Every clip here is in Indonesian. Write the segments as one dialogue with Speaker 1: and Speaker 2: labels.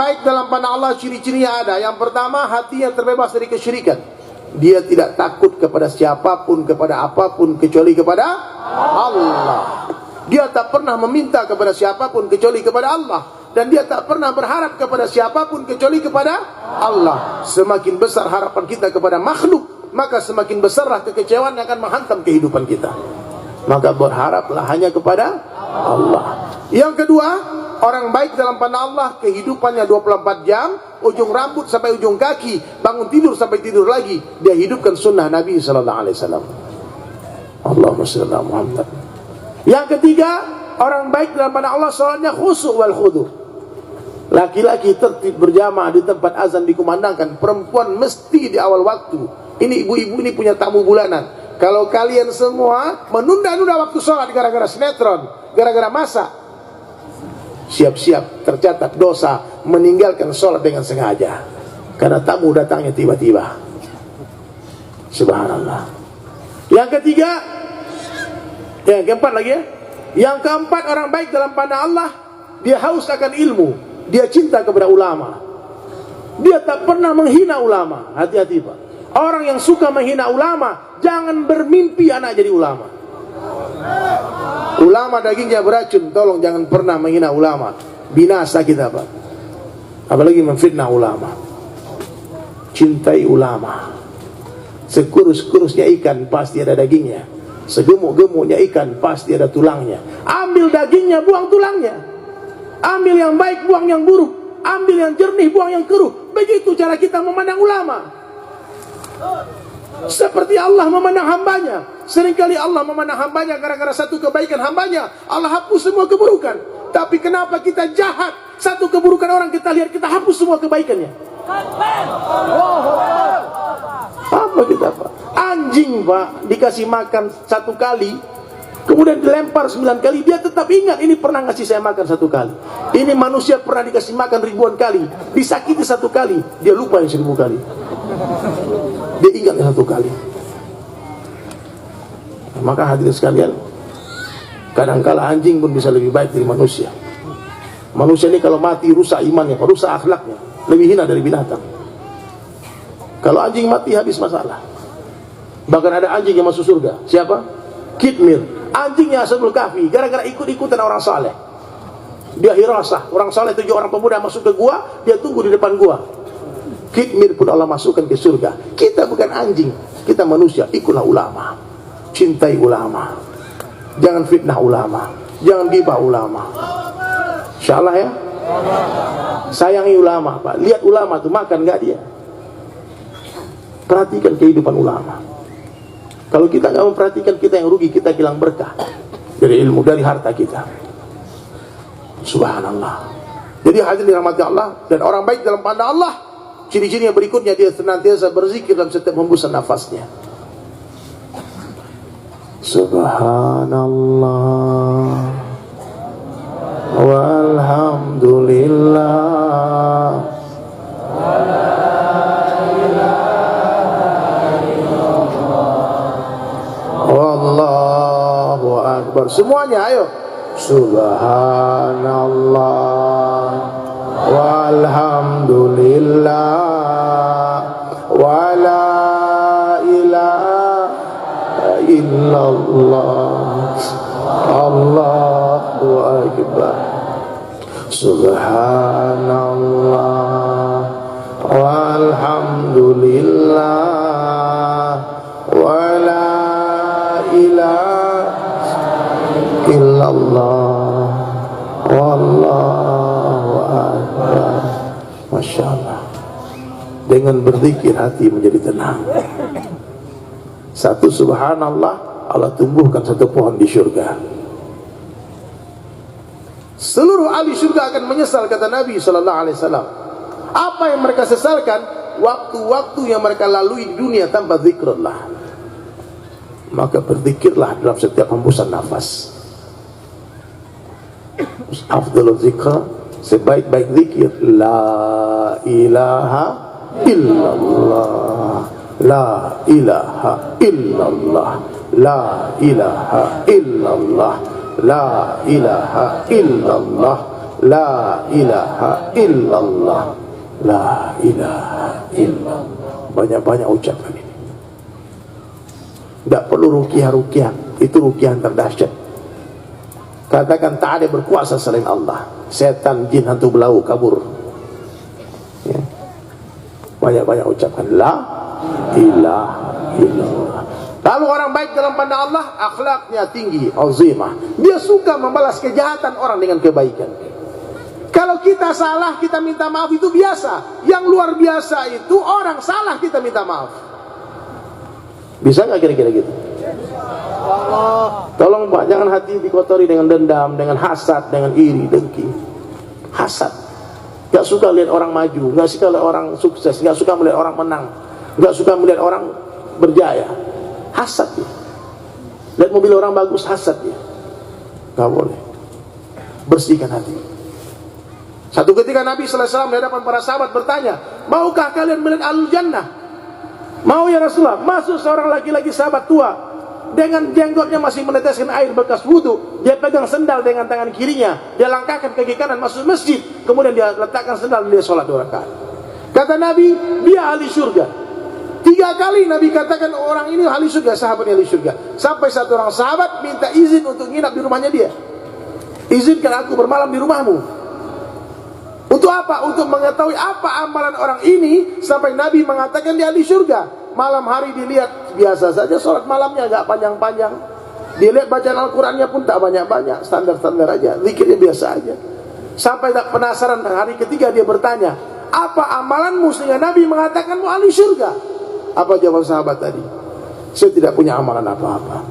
Speaker 1: baik dalam pandang Allah ciri-cirinya ada. Yang pertama, hatinya terbebas dari kesyirikan. Dia tidak takut kepada siapapun, kepada apapun, kecuali kepada Allah. Dia tak pernah meminta kepada siapapun kecuali kepada Allah. Dan dia tak pernah berharap kepada siapapun kecuali kepada Allah. Semakin besar harapan kita kepada makhluk, maka semakin besarlah kekecewaan yang akan menghantam kehidupan kita. Maka berharaplah hanya kepada Allah. Yang kedua, orang baik dalam pandang Allah, kehidupannya 24 jam, ujung rambut sampai ujung kaki, bangun tidur sampai tidur lagi, dia hidupkan sunnah Nabi sallallahu alaihi wasallam. Allahumma shalli ala Muhammad. Yang ketiga, orang baik dalam pandang Allah, salatnya khusyuk wal khudu'. Laki-laki tertib berjamaah di tempat azan dikumandangkan, perempuan mesti di awal waktu. Ini ibu-ibu ini punya tamu bulanan. Kalau kalian semua menunda-nunda waktu sholat gara-gara sinetron, gara-gara masak, siap-siap tercatat dosa meninggalkan sholat dengan sengaja, karena tamu datangnya tiba-tiba. Subhanallah. Yang ketiga, yang keempat lagi ya. Yang keempat, orang baik dalam pandang Allah, dia haus akan ilmu, dia cinta kepada ulama, dia tak pernah menghina ulama. Hati-hati Pak, orang yang suka menghina ulama, jangan bermimpi anak jadi ulama. Ulama dagingnya beracun, tolong jangan pernah menghina ulama. Binasa kita Pak, apalagi memfitnah ulama. Cintai ulama. Sekurus-kurusnya ikan pasti ada dagingnya, segemuk-gemuknya ikan pasti ada tulangnya. Ambil dagingnya, buang tulangnya. Ambil yang baik, buang yang buruk. Ambil yang jernih, buang yang keruh. Begitu cara kita memandang ulama. Seperti Allah memandang hambanya. Seringkali Allah memandang hambanya gara-gara satu kebaikan hambanya, Allah hapus semua keburukan. Tapi kenapa kita jahat? Satu keburukan orang kita lihat, kita hapus semua kebaikannya. Apa kita Pak? Anjing Pak, dikasih makan satu kali, kemudian dilempar 9 kali, dia tetap ingat, ini pernah ngasih saya makan satu kali. Ini manusia pernah dikasih makan ribuan kali, disakiti satu kali, dia lupa yang 1000 kali. Dia ingat yang satu kali. Maka hadirin sekalian, kadangkala anjing pun bisa lebih baik dari manusia. Manusia ini kalau mati rusak imannya, rusak akhlaknya, lebih hina dari binatang. Kalau anjing mati habis masalah. Bahkan ada anjing yang masuk surga. Siapa? Kitmir, anjingnya Ashabul Kahfi, gara-gara ikut-ikutan orang saleh. Dia hirasah, orang saleh 7 orang pemuda masuk ke gua, dia tunggu di depan gua. Kitmir pun Allah masukkan ke surga. Kita bukan anjing, kita manusia. Ikutlah ulama, cintai ulama, jangan fitnah ulama, jangan gibah ulama. Insyaallah ya. Sayangi ulama Pak. Lihat ulama tuh makan nggak dia. Perhatikan kehidupan ulama. Kalau kita nggak memperhatikan, kita yang rugi, kita hilang berkah dari ilmu, dari harta kita. Subhanallah. Jadi hadirin dirahmati Allah, dan orang baik dalam pandang Allah, ciri-cirinya berikutnya, dia senantiasa berzikir dalam setiap hembusan nafasnya. Subhanallah walhamdulillah wallahu akbar. Semuanya ayo. Subhanallah walhamdulillah wala ilaha illallah Allahu akbar. Subhanallah walhamdulillah wala ilaha illallah wallahu akbar. Masya Allah. Dengan berzikir hati menjadi tenang. Satu subhanallah, Allah tumbuhkan satu pohon di surga. Seluruh ahli surga akan menyesal, kata Nabi sallallahu alaihi wasallam. Apa yang mereka sesalkan? Waktu-waktu yang mereka lalui di dunia tanpa zikrullah. Maka berzikirlah dalam setiap hembusan nafas. Afdalul zikr, sebaik-baik zikir, la ilaha illallah, la ilaha illallah, la ilaha illallah, la ilaha illallah, La ilaha illallah. La ilaha illallah. Banyak-banyak ucapkan ini. Tidak perlu ruqyah-ruqyah. Itu ruqyah terdahsyat. Katakan tak ada berkuasa selain Allah. Setan, jin, hantu belau kabur. Ya. Banyak-banyak ucapkan la ilaha illallah. Lalu orang baik dalam pandang Allah, akhlaknya tinggi, azimah. Dia suka membalas kejahatan orang dengan kebaikan. Kalau kita salah, kita minta maaf, itu biasa. Yang luar biasa itu orang salah kita minta maaf. Bisa nggak kira-kira gitu? Tolong Pak, jangan hati dikotori dengan dendam, dengan hasad, dengan iri, dengki. Hasad. Gak suka lihat orang maju, gak suka lihat orang sukses, gak suka melihat orang menang, gak suka melihat orang berjaya. Hasad ya. Lihat mobil orang bagus, hasad ya. Gak boleh. Bersihkan hati. Satu ketika Nabi SAW di hadapan para sahabat bertanya, maukah kalian melihat Ahlul Jannah? Mau ya Rasulullah. Masuk seorang laki-laki sahabat tua, dengan jenggotnya masih meneteskan air bekas wudu. Dia pegang sendal dengan tangan kirinya, dia langkahkan kaki kanan masuk masjid, kemudian dia letakkan sendal, dia sholat 2 rakaat. Kata Nabi, dia ahli surga. 3 kali Nabi katakan orang ini ahli surga, sahabatnya ahli surga. Sampai satu orang sahabat minta izin untuk nginap di rumahnya dia. Izinkan aku bermalam di rumahmu. Untuk apa? Untuk mengetahui apa amalan orang ini sampai Nabi mengatakan dia ahli surga. Malam hari dilihat biasa saja, sholat malamnya agak panjang-panjang. Dilihat bacaan Al-Qurannya pun tak banyak-banyak, standar-standar aja, zikirnya biasa aja. Sampai tak penasaran, hari ketiga dia bertanya, apa amalanmu sehingga Nabi mengatakanmu ahli surga? Apa jawab sahabat tadi? Saya tidak punya amalan apa-apa,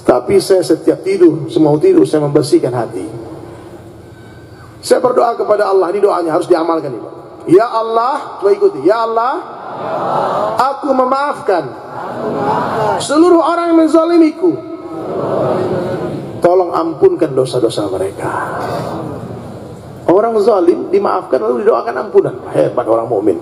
Speaker 1: tapi saya setiap tidur, semau tidur saya membersihkan hati. Saya berdoa kepada Allah, ini doanya harus diamalkan ini. Ya Allah, coba ikuti. Ya Allah, aku memaafkan seluruh orang yang menzalimiku. Tolong ampunkan dosa-dosa mereka. Orang zalim dimaafkan lalu didoakan ampunan. Hebat orang mukmin.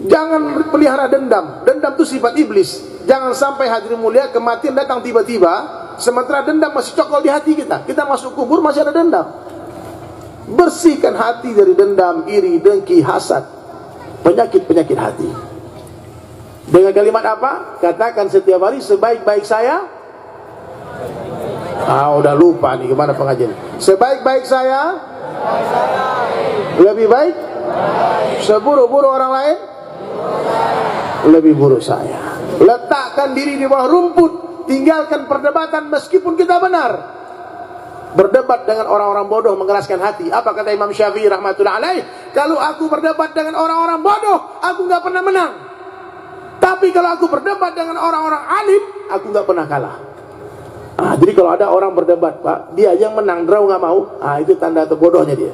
Speaker 1: Jangan pelihara dendam. Dendam itu sifat iblis. Jangan sampai hadirin mulia kematian datang tiba-tiba, sementara dendam masih cokol di hati kita. Kita masuk kubur masih ada dendam. Bersihkan hati dari dendam, iri, dengki, hasad, penyakit-penyakit hati. Dengan kalimat apa? Katakan setiap hari, sebaik-baik saya. Udah lupa nih gimana pengajian. Sebaik-baik saya, lebih baik. Seburuk-buruk orang lain, lebih buruk saya. Letakkan diri di bawah rumput, tinggalkan perdebatan meskipun kita benar. Berdebat dengan orang-orang bodoh mengeraskan hati. Apa kata Imam Syafi'i rahmatullah alaih? Kalau aku berdebat dengan orang-orang bodoh, aku nggak pernah menang. Tapi kalau aku berdebat dengan orang-orang alim, aku nggak pernah kalah. Jadi kalau ada orang berdebat, Pak, dia yang menang, draw nggak mau, itu tanda bodohnya dia.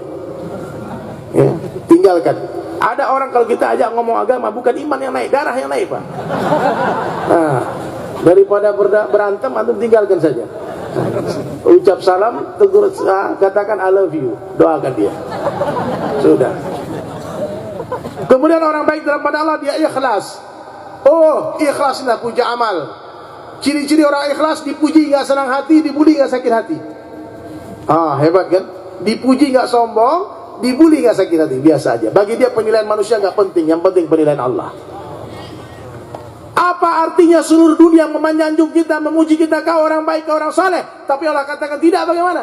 Speaker 1: Ya, tinggalkan. Ada orang kalau kita ajak ngomong agama, bukan iman yang naik, darah yang naik, Pak. Daripada berantem, antum tinggalkan saja. Ucap salam, tegur, katakan I love you, doakan dia. Sudah. Kemudian orang baik dalam pada Allah, dia ikhlas. Ikhlaslah puja amal. Ciri-ciri orang ikhlas, dipuji nggak senang hati, dibuli nggak sakit hati. Hebat kan? Dipuji nggak sombong, dibuli nggak sakit hati, biasa aja. Bagi dia penilaian manusia nggak penting, yang penting penilaian Allah. Apa artinya seluruh dunia memanjang kita, memuji kita, kau orang baik, kau orang saleh, tapi Allah katakan tidak, bagaimana?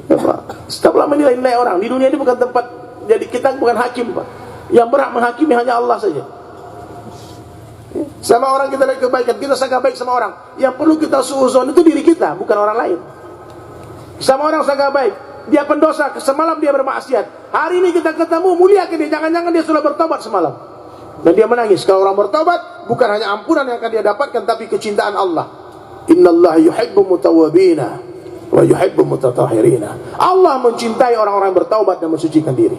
Speaker 1: Ya, Pak, stoplah menilai-nilai orang. Di dunia ini bukan tempat, jadi kita bukan hakim, Pak. Yang berhak menghakimi hanya Allah saja. Sama orang kita lihat kebaikan, kita sangka baik sama orang. Yang perlu kita suuzon itu diri kita, bukan orang lain. Sama orang sangka baik, dia pendosa, semalam dia bermaksiat. Hari ini kita ketemu, muliakan dia, jangan-jangan dia sudah bertobat semalam. Dan dia menangis. Kalau orang bertobat, bukan hanya ampunan yang akan dia dapatkan, tapi kecintaan Allah. Innallaha yuhibbu mutawwabina wa yuhibbu mutatahhirina. Allah mencintai orang-orang yang bertaubat dan mensucikan diri.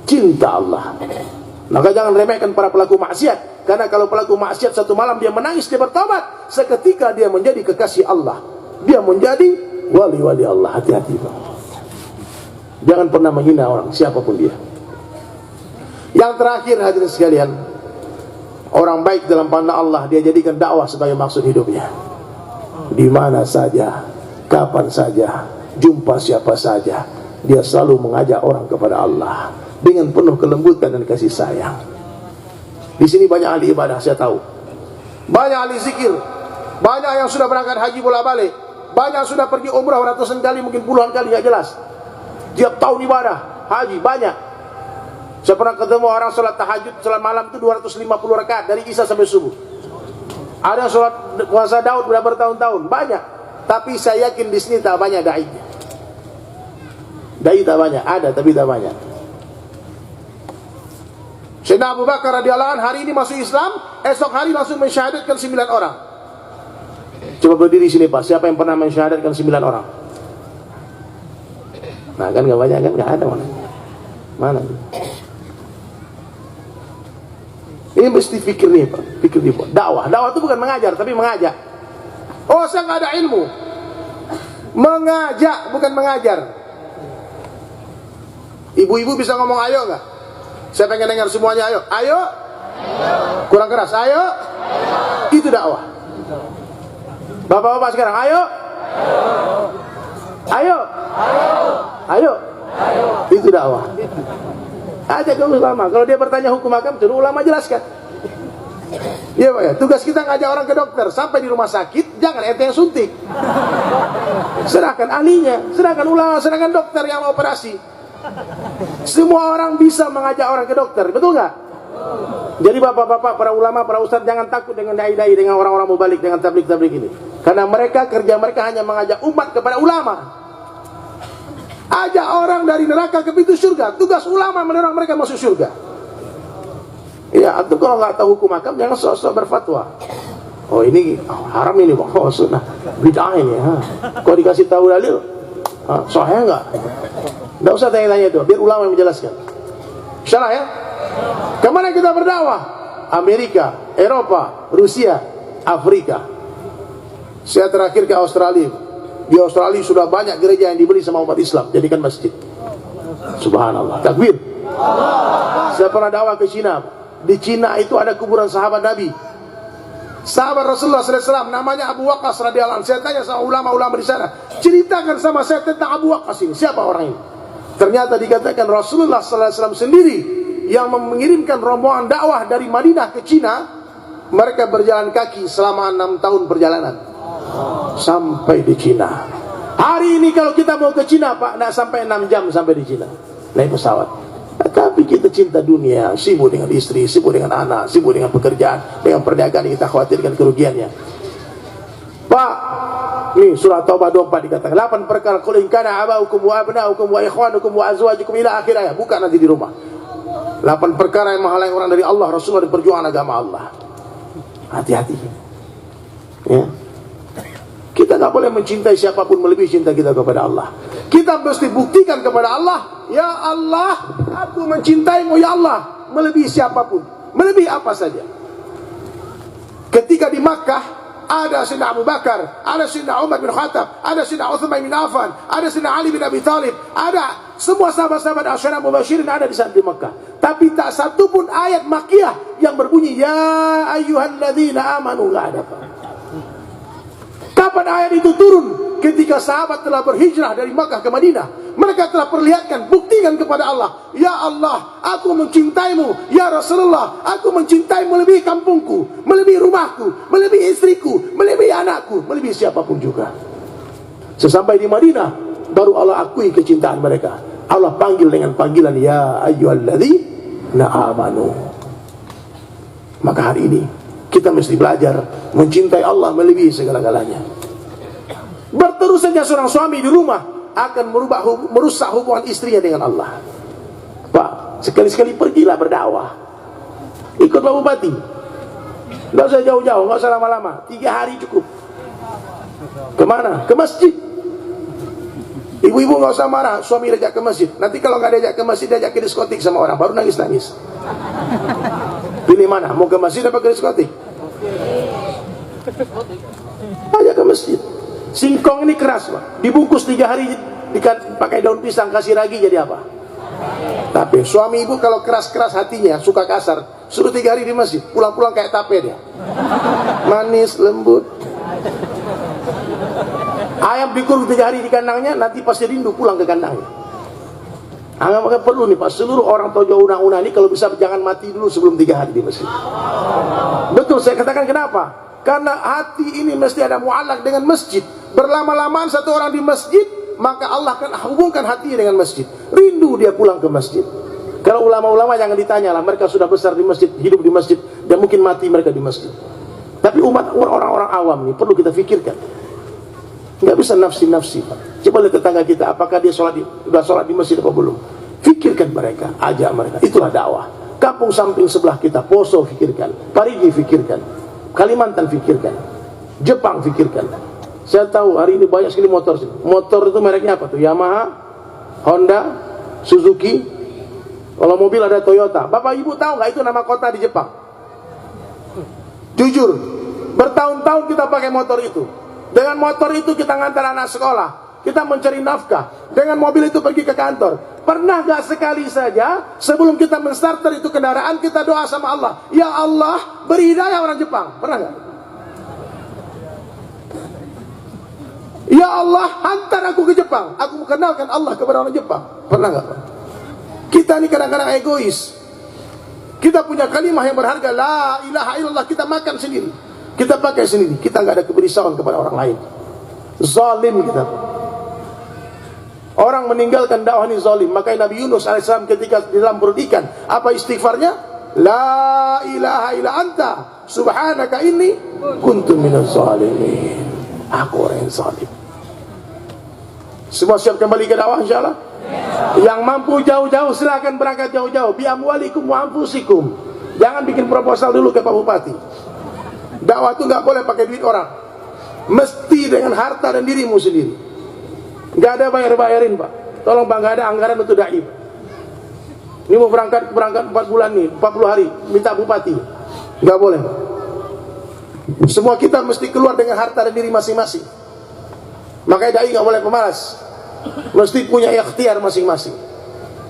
Speaker 1: Cinta Allah. Maka jangan remehkan para pelaku maksiat. Karena kalau pelaku maksiat satu malam dia menangis, dia bertobat, seketika dia menjadi kekasih Allah. Dia menjadi wali-wali Allah. Hati-hati, Pak. Jangan pernah menghina orang, siapapun dia. Yang terakhir hadirin sekalian, orang baik dalam pandang Allah, dia jadikan dakwah sebagai maksud hidupnya. Di mana saja kapan saja, jumpa siapa saja, dia selalu mengajak orang kepada Allah dengan penuh kelembutan dan kasih sayang. Di sini banyak ahli ibadah, saya tahu. Banyak ahli zikir, banyak yang sudah berangkat haji bolak-balik, banyak yang sudah pergi umrah ratusan kali, mungkin puluhan kali, nggak jelas. Tiap tahun ibadah haji banyak. Saya pernah ketemu orang sholat tahajud, sholat malam itu 250 rakaat dari isya sampai subuh. Ada yang sholat puasa Daud sudah bertahun-tahun, banyak. Tapi saya yakin di sini tak banyak dai-nya. Dai tak banyak, ada tapi tak banyak. Sayyidina Abu Bakar radhiyallahu anhu hari ini masuk Islam, esok hari langsung mensyahadatkan 9 orang. Coba berdiri sini Pak, siapa yang pernah mensyahadatkan 9 orang? Nah kan nggak banyak kan, nggak ada mana. Mana? Ini mesti pikir nih Pak, pikir nih Pak. Dakwah itu bukan mengajar tapi mengajak. Oh saya nggak ada ilmu. Mengajak bukan mengajar. Ibu-ibu bisa ngomong ayo nggak? Saya pengen dengar semuanya ayo. Ayo. Kurang keras. Ayo. Itu dakwah. Bapak-bapak sekarang ayo. Ayo. Ayo. Itu dakwah. Ajak ke ulama. Kalau dia bertanya hukum agama, suruh ulama jelaskan. Iya Pak ya. Tugas kita ngajak orang ke dokter. Sampai di rumah sakit, jangan ente yang suntik. Serahkan ahlinya, serahkan ulama, serahkan dokter yang operasi. Semua orang bisa mengajak orang ke dokter, betul nggak? Jadi bapak-bapak, para ulama, para ustadz jangan takut dengan dai-dai, dengan orang-orang mubalik, dengan tablik-tablik ini. Karena kerja mereka hanya mengajak umat kepada ulama. Ajak orang dari neraka ke pintu surga. Tugas ulama mendorong mereka masuk surga. Ya, atau kalau nggak tahu hukum akam jangan sok-sok berfatwa. Oh ini haram ini, oh sunnah, bid'ah ini. Kok dikasih tahu dalil? Sahih nggak? Nggak usah tanya-tanya itu, biar ulama yang menjelaskan. Salah ya? Kemana kita berdakwah? Amerika, Eropa, Rusia, Afrika. Saya terakhir ke Australia. Di Australia sudah banyak gereja yang dibeli sama umat Islam, jadikan masjid. Subhanallah, takbir. Saya pernah dakwah ke Cina. Di Cina itu ada kuburan sahabat Nabi, sahabat Rasulullah SAW, namanya Abu Waqqas radhiyallahu anhu. Saya tanya sama ulama-ulama di sana, ceritakan sama saya tentang Abu Waqqas ini, siapa orang ini? Ternyata dikatakan Rasulullah SAW sendiri yang mengirimkan rombongan dakwah dari Madinah ke Cina. Mereka berjalan kaki selama 6 tahun perjalanan sampai di Cina. Hari ini kalau kita mau ke Cina Pak, tidak sampai 6 jam sampai di Cina, naik pesawat. Tapi kita cinta dunia, sibuk dengan istri, sibuk dengan anak, sibuk dengan pekerjaan, dengan perniagaan yang kita khawatirkan kerugiannya. Pak, nih surah Taubah 24 dikatakan 8 perkara, qul in kana abaukum wa abnaukum wa ikhwanukum wa azwajukum ila akhir ayat. Buka nanti di rumah. 8 perkara yang menghalangi orang dari Allah, Rasulullah, dan perjuangan agama Allah. Hati-hati. Ya. Kita nggak boleh mencintai siapapun melebihi cinta kita kepada Allah. Kita mesti buktikan kepada Allah, ya Allah, aku mencintaimu ya Allah, melebihi siapapun, melebihi apa saja. Ketika di Makkah ada Sayyidina Abu Bakar, ada Sayyidina Umar bin Khattab, ada Sayyidina Uthman bin Affan, ada Sayyidina Ali bin Abi Thalib, ada semua sahabat-sahabat Asyara Mubasyirin ada di saat di Makkah. Tapi tak satu pun ayat Makkiyah yang berbunyi ya ayyuhalladzina amanu, nggak ada Pak. Kapan ayat itu turun? Ketika sahabat telah berhijrah dari Makkah ke Madinah. Mereka telah perlihatkan, buktikan kepada Allah, ya Allah, aku mencintaimu. Ya Rasulullah, aku mencintaimu melebihi kampungku, melebihi rumahku, melebihi istriku, melebihi anakku, melebihi siapapun juga. Sesampai di Madinah, baru Allah akui kecintaan mereka. Allah panggil dengan panggilan ya ayyuhalladzina amanu. Maka hari ini kita mesti belajar mencintai Allah melebihi segala-galanya. Berterus saja seorang suami di rumah akan merusak hubungan istrinya dengan Allah. Pak, sekali-sekali pergilah berdakwah. Ikut Pak Bupati. Tidak usah jauh-jauh, tidak usah lama-lama. 3 hari cukup. Kemana? Ke masjid. Ibu-ibu nggak usah marah, suami diajak ke masjid. Nanti kalau nggak diajak ke masjid, diajak ke diskotik sama orang, baru nangis-nangis. Pilih mana? Mau ke masjid apa ke diskotik? Ajak ke masjid. Singkong ini keras Pak, dibungkus 3 hari pakai daun pisang, kasih ragi jadi apa? Tape. Suami ibu kalau keras-keras hatinya, suka kasar, suruh 3 hari di masjid, pulang-pulang kayak tape dia, manis, lembut. Ayam dikurung 3 hari di kandangnya, nanti pasti rindu pulang ke kandangnya. Maka perlu nih Pak, seluruh orang Tojo Una-Una ini kalau bisa jangan mati dulu sebelum 3 hari di masjid. Betul, saya katakan kenapa? Karena hati ini mesti ada mu'allaq dengan masjid. Berlama-lamaan satu orang di masjid, maka Allah akan hubungkan hatinya dengan masjid. Rindu dia pulang ke masjid. Kalau ulama-ulama jangan ditanya lah, mereka sudah besar di masjid, hidup di masjid, dan mungkin mati mereka di masjid. Tapi umat orang-orang awam ini perlu kita fikirkan. Nggak bisa nafsi-nafsi Pak. Coba lihat tetangga kita, apakah dia sudah sholat di masjid apa belum? Fikirkan mereka, ajak mereka. Itulah dakwah. Kampung samping sebelah kita, Poso fikirkan, Parigi fikirkan, Kalimantan fikirkan, Jepang fikirkan. Saya tahu hari ini banyak sekali motor. Motor itu mereknya apa tuh? Yamaha, Honda, Suzuki. Kalau mobil ada Toyota. Bapak Ibu tahu nggak itu nama kota di Jepang? Jujur, bertahun-tahun kita pakai motor itu. Dengan motor itu kita ngantar anak sekolah, kita mencari nafkah. Dengan mobil itu pergi ke kantor. Pernah gak sekali saja sebelum kita menstarter itu kendaraan kita doa sama Allah, ya Allah beri hidayah orang Jepang? Pernah gak? Ya Allah hantar aku ke Jepang, aku mengenalkan Allah kepada orang Jepang. Pernah gak? Kita ini kadang-kadang egois. Kita punya kalimah yang berharga, la ilaha illallah, kita makan sendiri, kita pakai sendiri, kita nggak ada keberisauan kepada orang lain. Zalim kita. Orang meninggalkan dakwah ini zalim. Makanya Nabi Yunus alaihissalam ketika di dalam perut ikan, apa istighfarnya? La ilaha illa anta subhanaka inni kuntu minaz zalimin. Aku orang yang zalim. Semua siap kembali ke dakwah insyaallah? Yang mampu jauh-jauh silakan berangkat jauh-jauh. Bi amwalikum wa anfusikum. Jangan bikin proposal dulu ke Pak Bupati. Dakwah itu nggak boleh pakai duit orang. Mesti dengan harta dan dirimu sendiri. Nggak ada bayar-bayarin Pak. Tolong Pak, nggak ada anggaran untuk dai. Ini mau berangkat 4 bulan nih, 40 hari, minta bupati. Nggak boleh Pak. Semua kita mesti keluar dengan harta dan diri masing-masing. Makanya dai nggak boleh pemalas. Mesti punya ikhtiar masing-masing.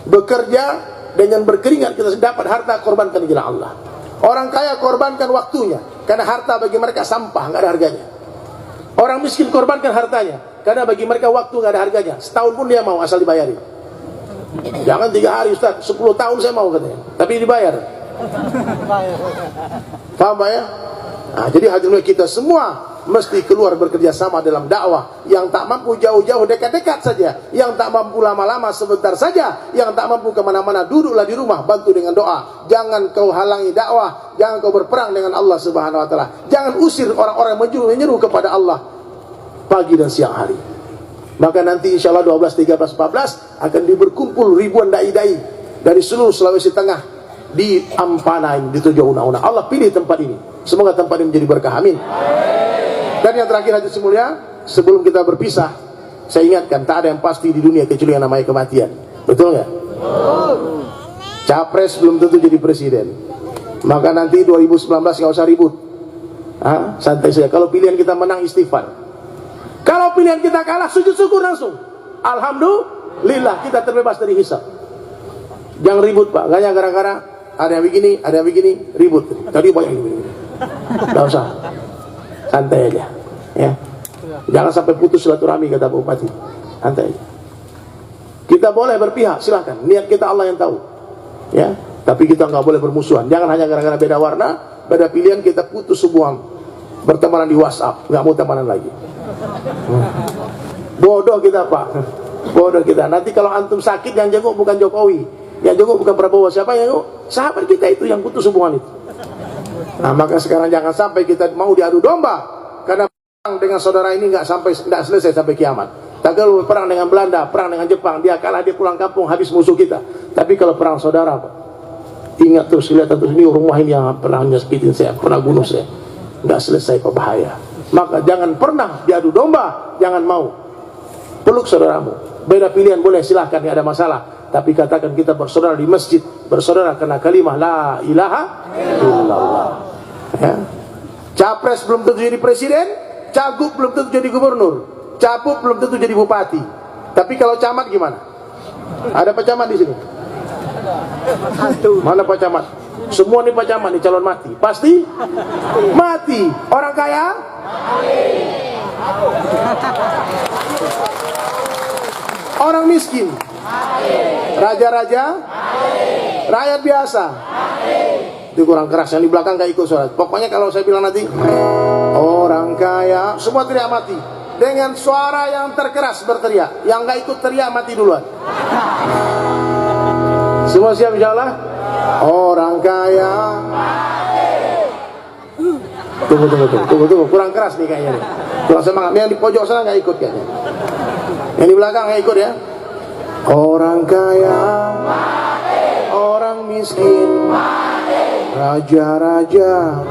Speaker 1: Bekerja dengan berkeringat kita dapat harta, korbankan di jalan Allah. Orang kaya korbankan waktunya, karena harta bagi mereka sampah, nggak ada harganya. Orang miskin korbankan hartanya, karena bagi mereka waktu nggak ada harganya. Setahun pun dia mau asal dibayarin. Jangan 3 hari Ustaz, 10 tahun saya mau katanya, tapi dibayar. Paham Pak ya? Nah, jadi hadirin kita semua mesti keluar bekerja sama dalam dakwah. Yang tak mampu jauh-jauh, dekat-dekat saja. Yang tak mampu lama-lama, sebentar saja. Yang tak mampu kemana-mana, duduklah di rumah, bantu dengan doa. Jangan kau halangi dakwah, jangan kau berperang dengan Allah Subhanahu Wa Taala. Jangan usir orang-orang yang menyeru kepada Allah pagi dan siang hari. Maka nanti insya Allah 12, 13, 14 akan berkumpul ribuan dai-dai dari seluruh Sulawesi Tengah di Ampanain, di Tojo Una-Una. Allah pilih tempat ini. Semoga tempat ini menjadi berkah. Amin. Dan yang terakhir hadirin semulia, sebelum kita berpisah, saya ingatkan, tak ada yang pasti di dunia kecuali yang namanya kematian. Betul nggak? Capres belum tentu jadi presiden. Maka nanti 2019 nggak usah ribut. Santai saja. Kalau pilihan kita menang, istighfar. Kalau pilihan kita kalah, sujud syukur langsung. Alhamdulillah, kita terbebas dari hisab. Jangan ribut Pak. Gaknya gara-gara ada yang begini, ribut. Tadi banyak yang begini. Nggak usah. Santai aja, ya. Jangan sampai putus silaturahmi kata Bupati. Santai aja. Kita boleh berpihak, silahkan. Niat kita Allah yang tahu, ya. Tapi kita nggak boleh bermusuhan. Jangan hanya gara-gara beda warna, beda pilihan kita putus semua bertemanan di WhatsApp, nggak mau temanan lagi. Bodoh kita Pak, bodoh kita. Nanti kalau antum sakit yang jenguk bukan Jokowi, yang jenguk bukan Prabowo, siapa yang jenguk? Sahabat kita itu yang putus hubungan itu. Nah, maka sekarang jangan sampai kita mau diadu domba, karena perang dengan saudara ini nggak selesai sampai kiamat. Tak kalau perang dengan Belanda, perang dengan Jepang, dia kalah, dia pulang kampung, habis musuh kita. Tapi kalau perang saudara Pak, ingat terus, lihat terus, ini rumah ini yang pernah nyakitin saya, pernah bunuh saya, nggak selesai Pak, bahaya. Maka jangan pernah diadu domba, jangan mau. Peluk saudaramu, beda pilihan boleh, silahkan, nggak ada masalah. Tapi katakan kita bersaudara di masjid, bersaudara karena kalimah la ilaha illallah. Ya. Capres belum tentu jadi presiden, cagup belum tentu jadi gubernur, capup belum tentu jadi bupati. Tapi kalau camat gimana? Ada Pak Camat di sini? Mana Pak Camat? Semua nih Pak Camat nih calon mati. Pasti mati. Orang kaya? Orang miskin, raja-raja, rakyat biasa. Itu kurang keras, yang di belakang gak ikut sholat. Pokoknya kalau saya bilang nanti orang kaya, semua teriak mati. Dengan suara yang terkeras berteriak. Yang gak ikut teriak mati duluan. Semua siap insyaallah? Orang kaya. Tunggu, kurang keras nih kayaknya nih. Kurang semangat. Yang di pojok sana gak ikut kayaknya. Yang di belakang gak ikut ya. Orang kaya, orang miskin, raja-raja,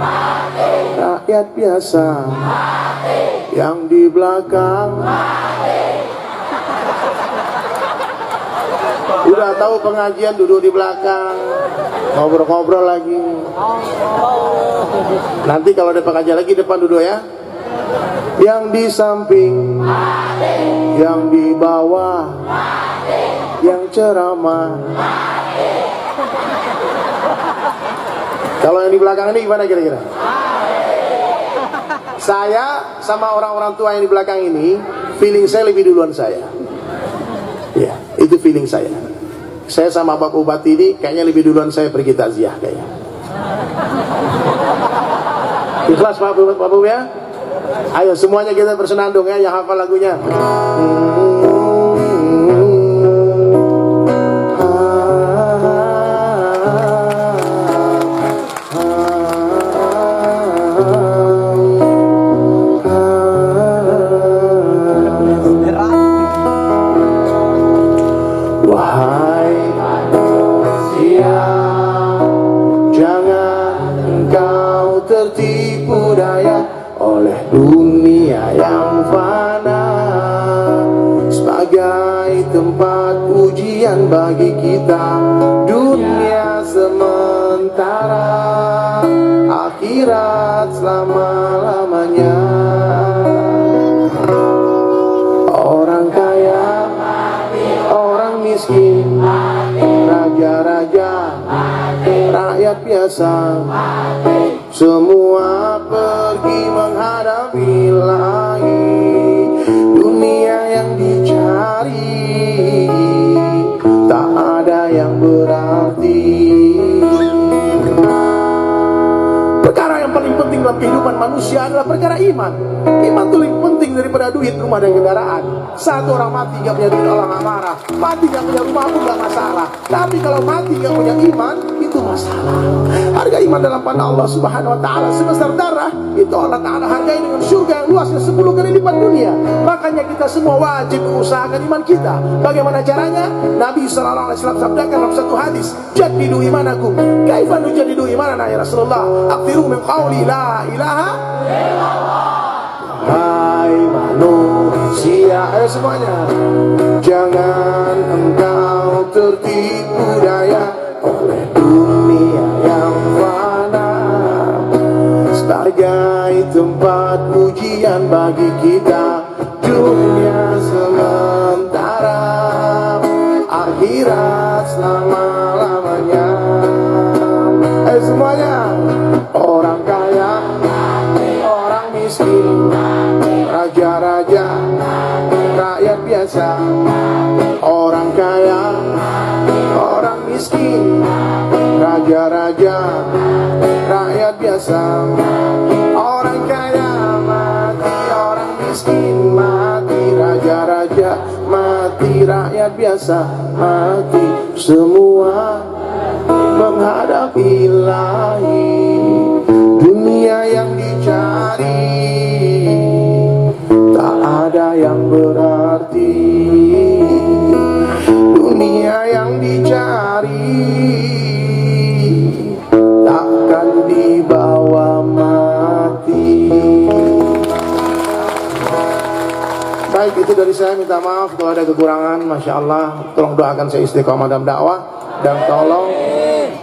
Speaker 1: rakyat biasa, yang di belakang udah tahu pengajian duduk di belakang, ngobrol-ngobrol lagi. Nanti kalau ada pengajian lagi depan duduk ya. Yang di samping, yang di bawah, yang ceramah. Kalau yang di belakang ini gimana kira-kira? Saya sama orang-orang tua yang di belakang ini, feeling saya lebih duluan saya. Ya, itu feeling saya. Saya sama Bapak Bupati ini kayaknya lebih duluan saya pergi takziah kayaknya. Ikhlas Pak Bapak ya? Ayo semuanya kita bersenandung ya, yang hafal lagunya. Dunia yang fana sebagai tempat ujian bagi kita. Dunia sementara, akhirat selama-lamanya. Orang kaya, orang miskin, raja-raja, rakyat biasa, semua pergi menghadapi langit. Dunia yang dicari tak ada yang berarti. Perkara yang paling penting dalam kehidupan manusia adalah perkara iman. Iman itu lebih penting daripada duit, rumah dan kendaraan. Satu orang mati gak punya duit, Allah gak marah. Mati gak punya rumah pun gak masalah. Tapi kalau mati gak punya iman, itu masalah. Harga iman dalam pandang Allah Subhanahu wa ta'ala sebesar darah, itu Allah Ta'ala hargai dengan surga yang luasnya 10 kali lipat dunia. Makanya kita semua wajib mengusahakan iman kita. Bagaimana caranya? Nabi sallallahu alaihi wasallam sabdakan dalam satu hadis, jadidu imanakum. Kaifa nujadidu imanana ya Rasulullah? Aktiru min qawli la ilaha illallah. Hai manusia, ayo semuanya, jangan engkau tertipu daya oleh dunia yang fana sebagai tempat ujian bagi kita. Dunia sementara, akhirat selama-lamanya. Semuanya, orang kaya, orang miskin, raja-raja, rakyat biasa. Orang kaya, orang miskin, raja-raja, rakyat biasa. Orang kaya mati, orang miskin mati, raja-raja mati, rakyat biasa mati. Semua menghadapi lahir. Dunia yang dicari tak ada yang berarti. Dunia yang dicari takkan dibawa mati. Baik, itu dari saya. Minta maaf kalau ada kekurangan. Masya Allah, tolong doakan saya istiqomah dalam dakwah. Dan tolong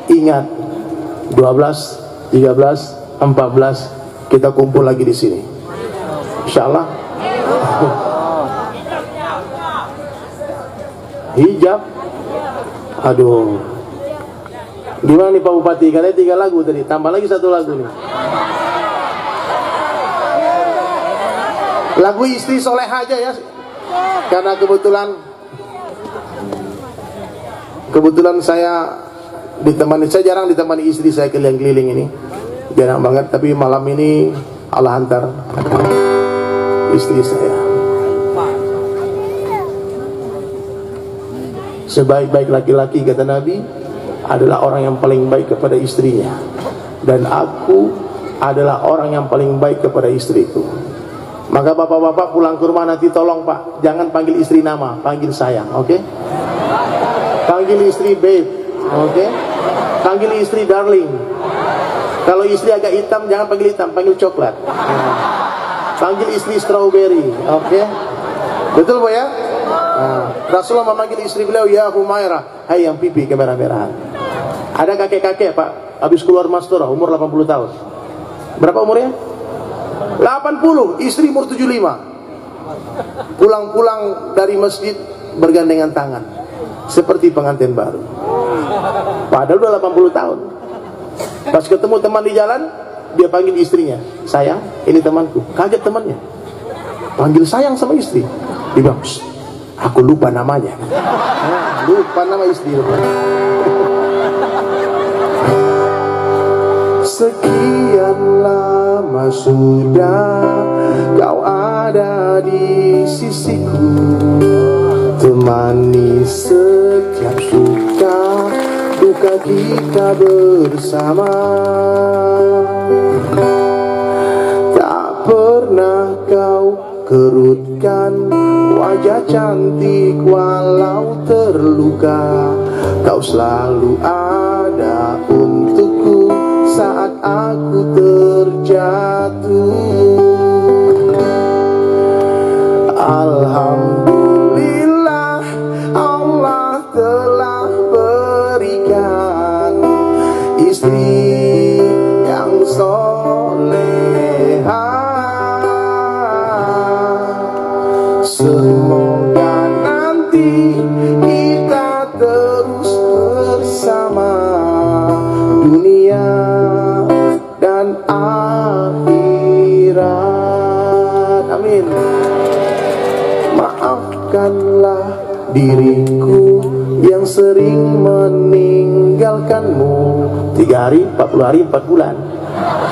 Speaker 1: ingat 12, 13, 14 kita kumpul lagi di sini. Insya Allah. Hijab. Aduh. Gimana nih Pak Bupati? Kalian 3 lagu tadi, tambah lagi 1 lagu nih. Lagu istri soleh aja ya. Karena kebetulan Kebetulan saya jarang ditemani istri saya keliling-keliling ini, jarang banget. Tapi malam ini Allah hantar istri saya. Sebaik-baik laki-laki, kata Nabi, adalah orang yang paling baik kepada istrinya. Dan aku adalah orang yang paling baik kepada istriku. Maka bapak-bapak pulang ke rumah nanti tolong Pak, jangan panggil istri nama, panggil sayang, oke? Panggil istri babe, oke? Panggil istri darling. Kalau istri agak hitam, jangan panggil hitam, panggil coklat. Panggil istri strawberry, oke? Betul Bu ya? Rasulullah memanggil istri beliau, ya Humairah, hai yang pipi kemerah-merahan. Ada kakek-kakek Pak, habis keluar masturah, umur 80 tahun. Berapa umurnya? 80, istri umur 75. Pulang-pulang dari masjid bergandengan tangan seperti pengantin baru. Padahal udah 80 tahun. Pas ketemu teman di jalan, dia panggil istrinya, sayang, ini temanku. Kaget temannya, panggil sayang sama istri. Dia bilang, aku lupa namanya. Lupa nama istri. Sekian lama sudah kau ada di sisiku, temani setiap suka duka kita bersama. Tak pernah kau kerutkan wajah cantik walau terluka. Kau selalu ada untukku saat aku terjatuh. Alhamdulillah Allah telah berikan istri yang soleha. Semoga nanti kita terus bersama, dunia dan akhirat. Amin. Maafkanlah diriku yang sering meninggalkanmu. 3 hari, 40 hari, 4 bulan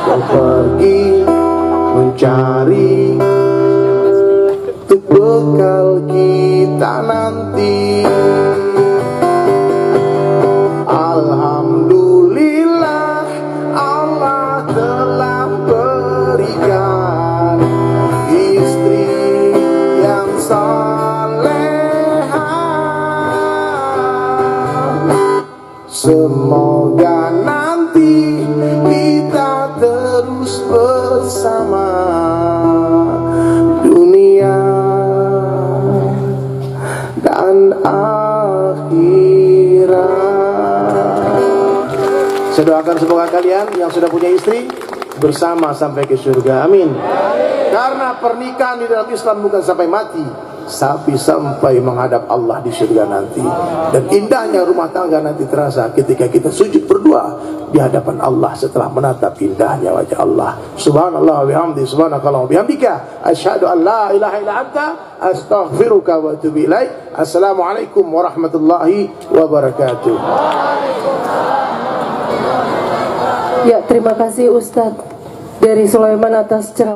Speaker 1: kau pergi mencari untuk bekal kita nanti. Alhamdulillah Allah telah berikan istri yang saleha. Semoga nanti kita terus bersama, dunia dan akhirat. Saya doakan semoga kalian yang sudah punya istri bersama sampai ke surga. Amin. Karena pernikahan di dalam Islam bukan sampai mati, tapi sampai menghadap Allah di surga nanti. Dan indahnya rumah tangga nanti terasa ketika kita sujud berdoa di hadapan Allah setelah menatap indahnya wajah Allah. Subhanallah wa bihamdi, subhanakallah wa bihamdika, asyhadu an la ilaha illa anta, astaghfiruka wa atubu ilaik. Assalamualaikum warahmatullahi wabarakatuh.
Speaker 2: Ya, terima kasih Ustadz dari Sulaiman atas ceramah.